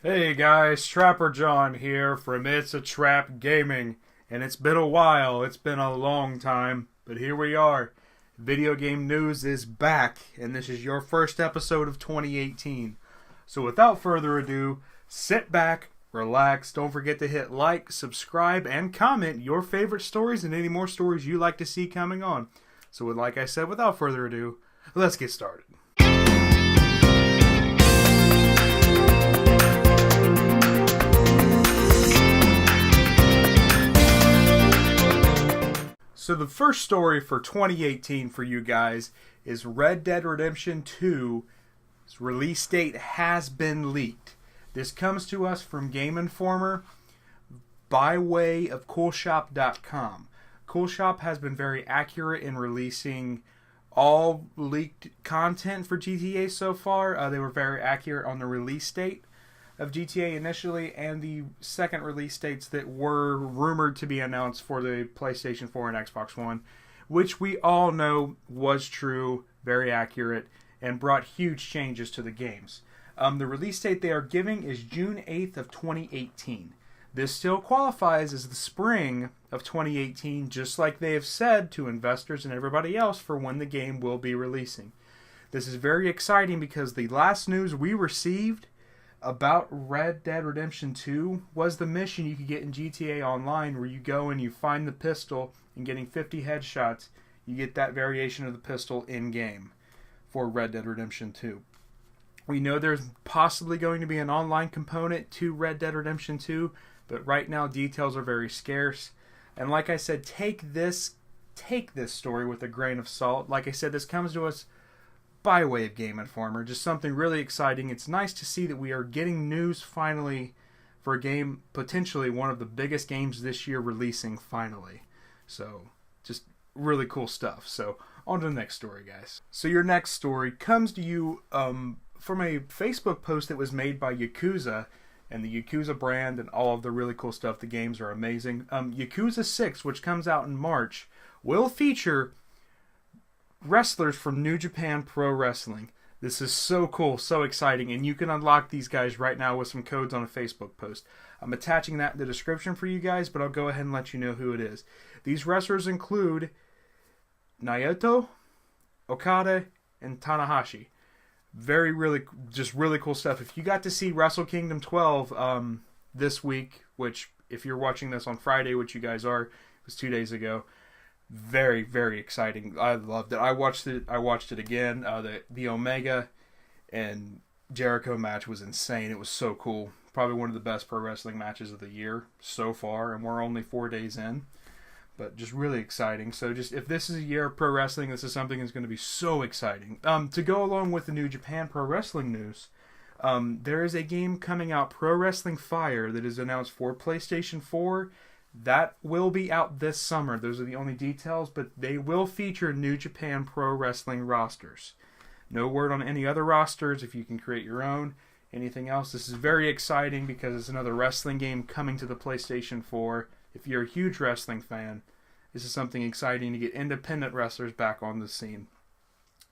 Hey guys, Trapper John here from It's A Trapp Gaming, and it's been a while, it's been a long time, but here we are. Video game news is back, and this is your first episode of 2018. So without further ado, sit back, relax, don't forget to hit like, subscribe, and comment your favorite stories and any more stories you'd like to see coming on. So like I said, without further ado, let's get started. So the first story for 2018 for you guys is Red Dead Redemption 2's release date has been leaked. This comes to us from Game Informer by way of coolshop.com. Coolshop has been very accurate in releasing all leaked content for GTA so far. They were very accurate on the release date of GTA initially and the second release dates that were rumored to be announced for the PlayStation 4 and Xbox One, which we all know was true, very accurate, and brought huge changes to the games. The release date they are giving is June 8th of 2018. This still qualifies as the spring of 2018, just like they have said to investors and everybody else for when the game will be releasing. This is very exciting because the last news we received about Red Dead Redemption 2 was the mission you could get in GTA Online where you go and you find the pistol and getting 50 headshots, you get that variation of the pistol in-game for Red Dead Redemption 2. We know there's possibly going to be an online component to Red Dead Redemption 2, but right now details are very scarce. And like I said, take this story with a grain of salt. Like I said, this comes to us by way of Game Informer, just something really exciting. It's nice to see that we are getting news finally for a game, potentially one of the biggest games this year releasing finally. So, just really cool stuff. So, on to the next story, guys. So your next story comes to you from a Facebook post that was made by Yakuza, and the Yakuza brand and all of the really cool stuff. The games are amazing. Yakuza 6, which comes out in March, will feature wrestlers from New Japan Pro Wrestling. This is so cool, so exciting, and you can unlock these guys right now with some codes on a Facebook post. I'm attaching that in the description for you guys, but I'll go ahead and let you know who it is. These wrestlers include Naoto, Okada, and Tanahashi. Really cool stuff. If you got to see Wrestle Kingdom 12 this week, which if you're watching this on Friday, which you guys are, it was 2 days ago, very, very exciting. I loved it. I watched it again. The Omega and Jericho match was insane. It was so cool. Probably one of the best pro wrestling matches of the year so far, and we're only 4 days in. But just really exciting. So just if this is a year of pro wrestling, this is something that's going to be so exciting. To go along with the New Japan Pro Wrestling news, there is a game coming out, Pro Wrestling Fire, that is announced for PlayStation 4. That will be out this summer. Those are the only details, but they will feature New Japan Pro Wrestling rosters. No word on any other rosters, if you can create your own. Anything else, this is very exciting because it's another wrestling game coming to the PlayStation 4. If you're a huge wrestling fan, this is something exciting to get independent wrestlers back on the scene.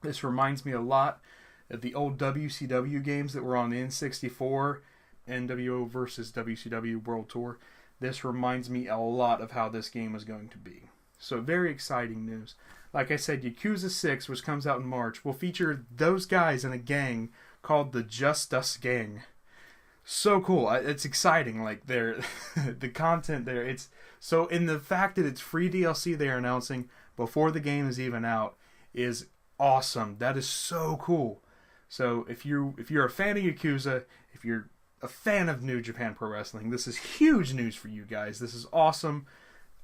This reminds me a lot of the old WCW games that were on the N64, NWO versus WCW World Tour. This reminds me a lot of how this game is going to be. So very exciting news. Like I said, Yakuza 6, which comes out in March, will feature those guys in a gang called the Just Us Gang. So cool. It's exciting. Like the content there. It's so in the fact that it's free DLC they are announcing before the game is even out is awesome. That is so cool. So if you're a fan of Yakuza, if you're a fan of New Japan Pro Wrestling, this is huge news for you guys. This is awesome.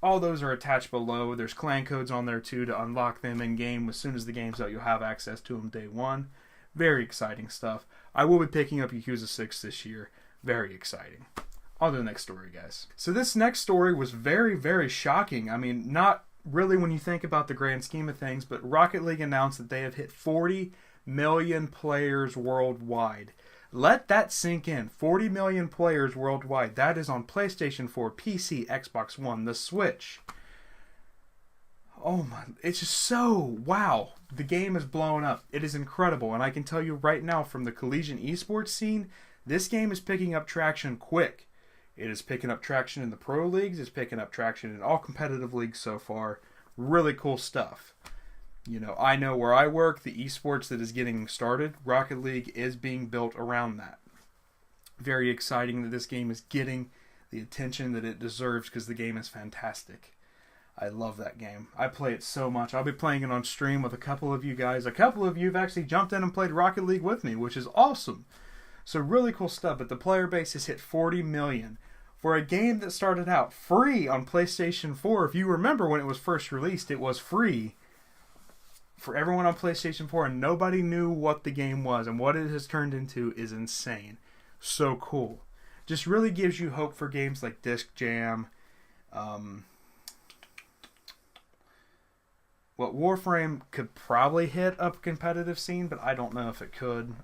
All those are attached below. There's clan codes on there too to unlock them in game. As soon as the game's out, you'll have access to them day one. Very exciting stuff. I will be picking up Yakuza 6 this year. Very exciting. On to the next story, guys. So this next story was very, very shocking. I mean, not really when you think about the grand scheme of things, but Rocket League announced that they have hit 40 million players worldwide. Let that sink in. 40 million players worldwide. That is on PlayStation 4, PC, Xbox One, the Switch. Oh my, it's just so, wow. The game is blowing up. It is incredible. And I can tell you right now from the collegiate esports scene, This game is picking up traction quick. It is picking up traction in the pro leagues. It's picking up traction in all competitive leagues so far. Really cool stuff. You know, I know where I work, the esports that is getting started, Rocket League is being built around that. Very exciting that this game is getting the attention that it deserves because the game is fantastic. I love that game. I play it so much. I'll be playing it on stream with a couple of you guys. A couple of you have actually jumped in and played Rocket League with me, which is awesome. So really cool stuff. But the player base has hit 40 million. For a game that started out free on PlayStation 4, if you remember when it was first released, it was free for everyone on PlayStation 4, and nobody knew what the game was. And what it has turned into is insane. So cool. Just really gives you hope for games like Disc Jam. Warframe could probably hit a competitive scene, but I don't know if it could.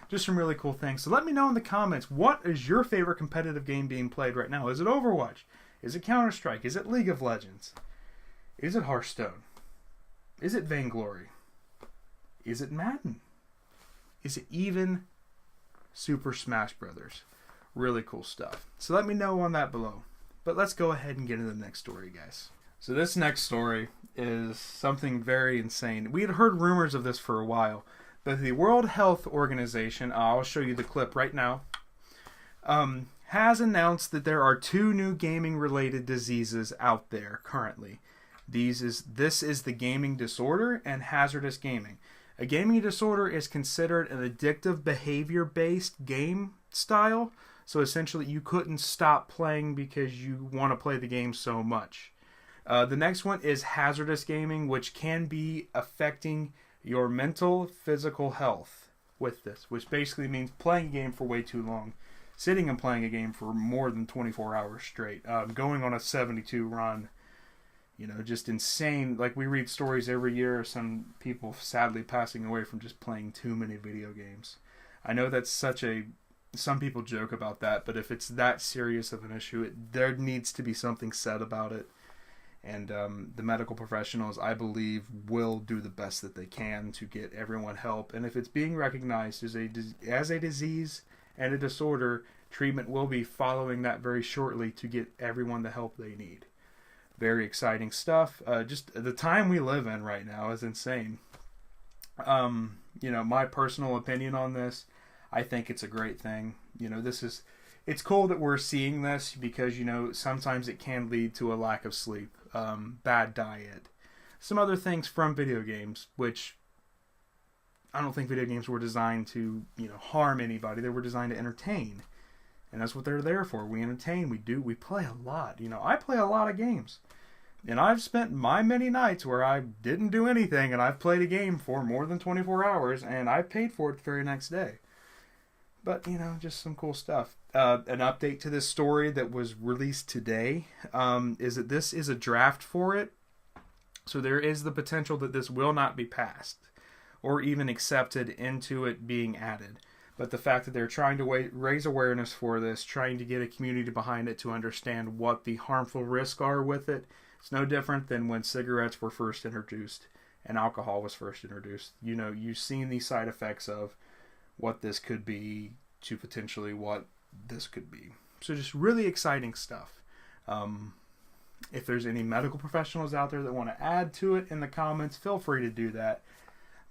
Just some really cool things. So let me know in the comments, what is your favorite competitive game being played right now? Is it Overwatch? Is it Counter-Strike? Is it League of Legends? Is it Hearthstone? Is it Vainglory? Is it Madden? Is it even Super Smash Brothers? Really cool stuff. So let me know on that below. But let's go ahead and get into the next story, guys. So this next story is something very insane. We had heard rumors of this for a while, but the World Health Organization, I'll show you the clip right now, has announced that there are 2 new gaming-related diseases out there currently. This is the gaming disorder and hazardous gaming. A gaming disorder is considered an addictive behavior-based game style. So essentially you couldn't stop playing because you want to play the game so much. The next one is hazardous gaming, which can be affecting your mental, physical health with this, which basically means playing a game for way too long, sitting and playing a game for more than 24 hours straight, going on a 72 run, you know, just insane. Like, we read stories every year of some people sadly passing away from just playing too many video games. I know that's some people joke about that, but if it's that serious of an issue, there needs to be something said about it. And the medical professionals, I believe, will do the best that they can to get everyone help. And if it's being recognized as a disease and a disorder, treatment will be following that very shortly to get everyone the help they need. Very exciting stuff. Just the time we live in right now is insane. You know, my personal opinion on this, I think it's a great thing. You know, it's cool that we're seeing this because, you know, sometimes it can lead to a lack of sleep, bad diet, some other things from video games, which I don't think video games were designed to, you know, harm anybody. They were designed to entertain. And that's what they're there for. We entertain, we play a lot. You know, I play a lot of games. And I've spent my many nights where I didn't do anything and I've played a game for more than 24 hours and I paid for it the very next day. But, you know, just some cool stuff. An update to this story that was released today is that this is a draft for it. So there is the potential that this will not be passed or even accepted into it being added. But the fact that they're trying to raise awareness for this, trying to get a community behind it to understand what the harmful risks are with it, it's no different than when cigarettes were first introduced and alcohol was first introduced. You know, you've seen the side effects of what this could be to potentially what this could be. So just really exciting stuff. If there's any medical professionals out there that want to add to it in the comments, feel free to do that.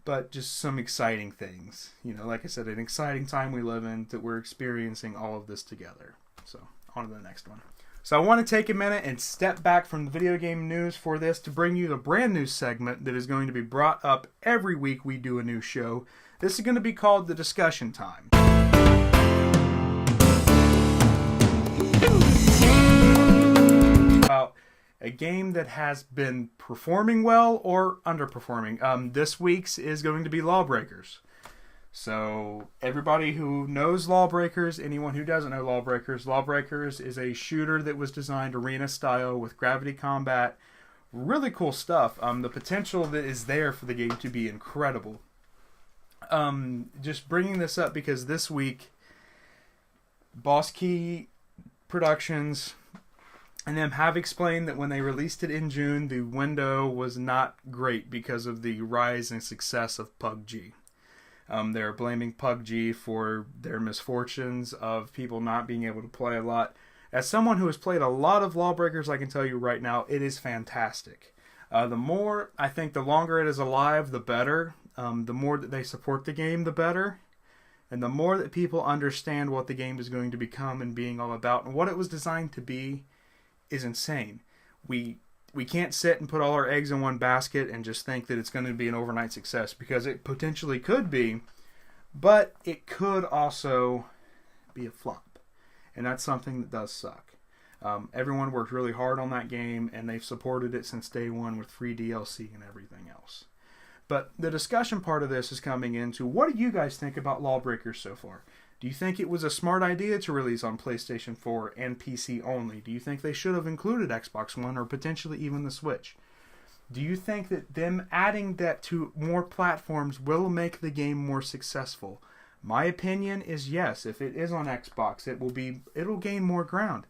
But just some exciting things. You know, like I said, an exciting time we live in that we're experiencing all of this together. So, on to the next one. So I want to take a minute and step back from the video game news for this to bring you the brand new segment that is going to be brought up every week we do a new show. This is going to be called the Discussion Time. About a game that has been performing well or underperforming. This week's is going to be Lawbreakers. So everybody who knows Lawbreakers, anyone who doesn't know Lawbreakers, Lawbreakers is a shooter that was designed arena style with gravity combat. Really cool stuff. The potential that is there for the game to be incredible. Just bringing this up because this week, Boss Key Productions and them have explained that when they released it in June, the window was not great because of the rise and success of PUBG. They're blaming PUBG for their misfortunes of people not being able to play a lot. As someone who has played a lot of Lawbreakers, I can tell you right now, it is fantastic. The longer it is alive, the better. The more that they support the game, the better. And the more that people understand what the game is going to become and being all about and what it was designed to be is insane. We can't sit and put all our eggs in one basket and just think that it's going to be an overnight success, because it potentially could be, but it could also be a flop. And that's something that does suck. Everyone worked really hard on that game, and they've supported it since day one with free DLC and everything else. But the discussion part of this is coming into, what do you guys think about Lawbreakers so far? Do you think it was a smart idea to release on PlayStation 4 and PC only? Do you think they should have included Xbox One or potentially even the Switch? Do you think that them adding that to more platforms will make the game more successful? My opinion is yes. If it is on Xbox, it'll gain more ground.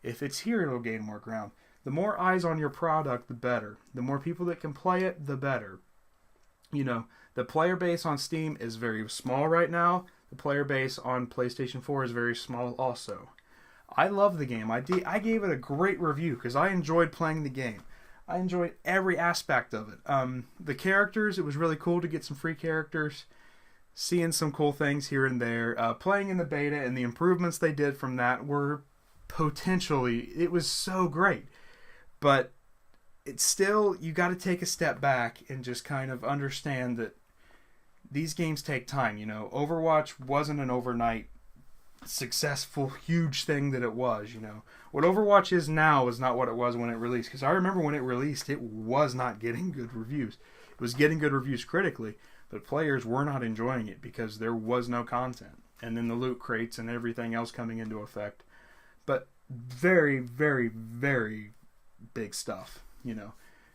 If it's here, it'll gain more ground. The more eyes on your product, the better. The more people that can play it, the better. You know, the player base on Steam is very small right now. The player base on PlayStation 4 is very small also. I love the game. I gave it a great review because I enjoyed playing the game. I enjoyed every aspect of it. The characters, it was really cool to get some free characters. Seeing some cool things here and there. Playing in the beta and the improvements they did from that were it was so great. But it's still, you got to take a step back and just kind of understand that these games take time. You know, Overwatch wasn't an overnight successful, huge thing that it was. You know, what Overwatch is now is not what it was when it released. Because I remember when it released, it was not getting good reviews. It was getting good reviews critically, but players were not enjoying it because there was no content. And then the loot crates and everything else coming into effect. But very, very, very big stuff. You know,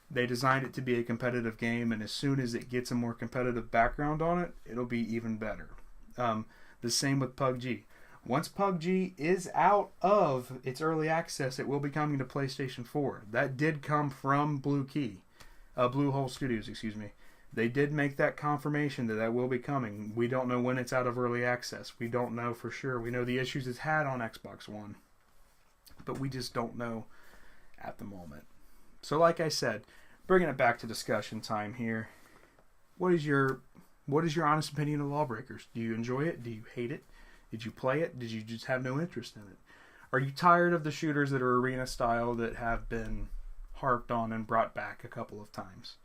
they designed it to be a competitive game, and as soon as it gets a more competitive background on it, it'll be even better. The same with PUBG. Once PUBG is out of its early access, it will be coming to PlayStation 4. That did come from Blue Hole Studios, excuse me. They did make that confirmation that will be coming. We don't know when it's out of early access. We don't know for sure. We know the issues it's had on Xbox One, but we just don't know at the moment. So like I said, bringing it back to discussion time here, what is your honest opinion of Lawbreakers? Do you enjoy it? Do you hate it? Did you play it? Did you just have no interest in it? Are you tired of the shooters that are arena style that have been harped on and brought back a couple of times?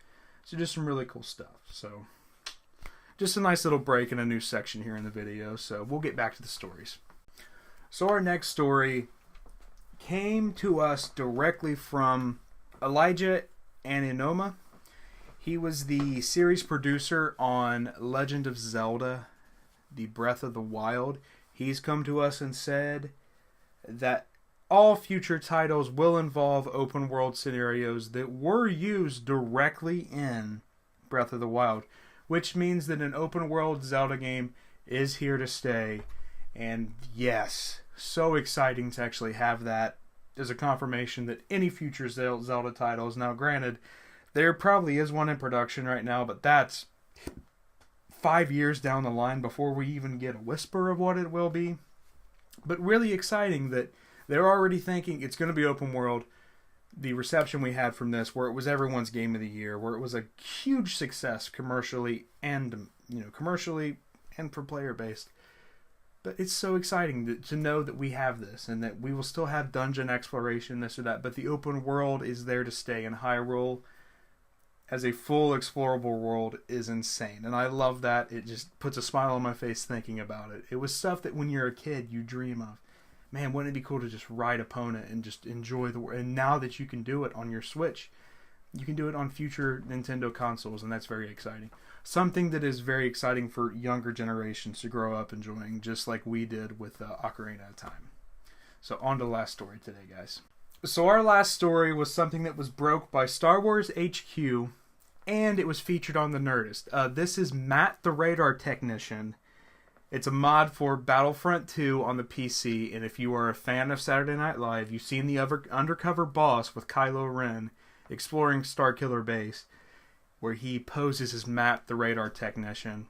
So just some really cool stuff. So just a nice little break in a new section here in the video. So we'll get back to the stories. So our next story came to us directly from Elijah Aninoma. He was the series producer on Legend of Zelda, the Breath of the Wild. He's come to us and said that all future titles will involve open world scenarios that were used directly in Breath of the Wild, which means that an open world Zelda game is here to stay. And yes, so exciting to actually have that as a confirmation that any future Zelda titles, now granted, there probably is one in production right now, but that's 5 years down the line before we even get a whisper of what it will be. But really exciting that they're already thinking it's going to be open world. The reception we had from this, where it was everyone's game of the year, where it was a huge success commercially and for player based. But it's so exciting to know that we have this and that we will still have dungeon exploration, this or that, but the open world is there to stay, and Hyrule as a full explorable world is insane. And I love that. It just puts a smile on my face thinking about it. It was stuff that when you're a kid you dream of. Man, wouldn't it be cool to just ride Epona and just enjoy the world? And now that you can do it on your Switch, you can do it on future Nintendo consoles, and that's very exciting. Something that is very exciting for younger generations to grow up enjoying, just like we did with Ocarina of Time. So on to the last story today, guys. So our last story was something that was broke by Star Wars HQ, and it was featured on the Nerdist. This is Matt the Radar Technician. It's a mod for Battlefront 2 on the PC, and if you are a fan of Saturday Night Live, you've seen the Undercover boss with Kylo Ren exploring Starkiller Base, where he poses as Matt the Radar Technician.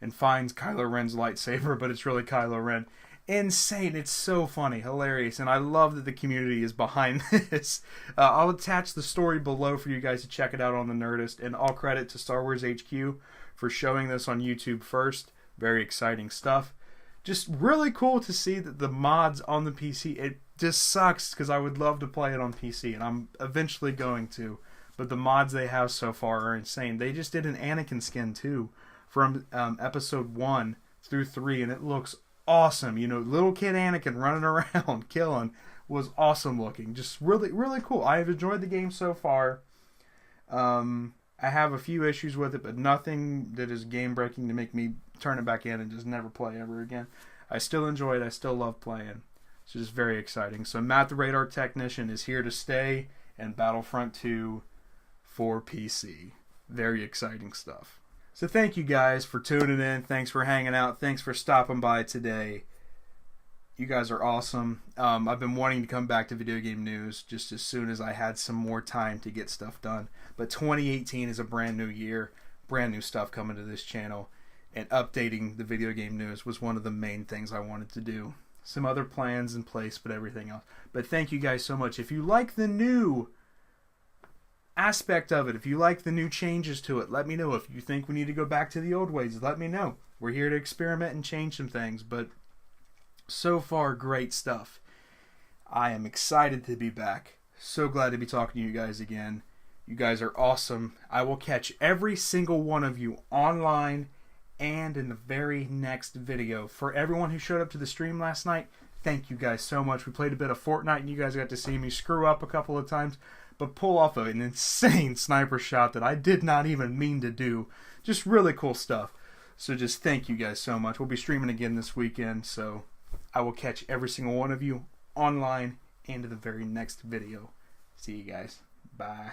and finds Kylo Ren's lightsaber, but it's really Kylo Ren. Insane. It's so funny, hilarious, and I love that the community is behind this. I'll attach the story below for you guys to check it out on the Nerdist, and all credit to Star Wars HQ for showing this on YouTube first. Very exciting stuff. Just really cool to see that the mods on the PC, it just sucks because I would love to play it on PC, and I'm eventually going to, but the mods they have so far are insane. They just did an Anakin skin too from episode 1 through 3, and it looks awesome. You know, little kid Anakin running around killing was awesome looking. Just really, really cool. I have enjoyed the game so far. I have a few issues with it, but nothing that is game breaking to make me turn it back in and just never play ever again. I still enjoy it. I still love playing. It's just very exciting. So Matt the Radar Technician is here to stay, and Battlefront 2 for PC. Very exciting stuff. So thank you guys for tuning in. Thanks for hanging out. Thanks for stopping by today. You guys are awesome. I've been wanting to come back to video game news just as soon as I had some more time to get stuff done. But 2018 is a brand new year. Brand new stuff coming to this channel. And updating the video game news was one of the main things I wanted to do. Some other plans in place, but everything else. But thank you guys so much. If you like the new aspect of it, if you like the new changes to it, let me know. If you think we need to go back to the old ways, let me know. We're here to experiment and change some things, but so far, great stuff. I am excited to be back. So glad to be talking to you guys again. You guys are awesome. I will catch every single one of you online and in the very next video. For everyone who showed up to the stream last night, thank you guys so much. We played a bit of Fortnite and you guys got to see me screw up a couple of times, but pull off an insane sniper shot that I did not even mean to do. Just really cool stuff. So just thank you guys so much. We'll be streaming again this weekend, so I will catch every single one of you online and in the very next video. See you guys. Bye.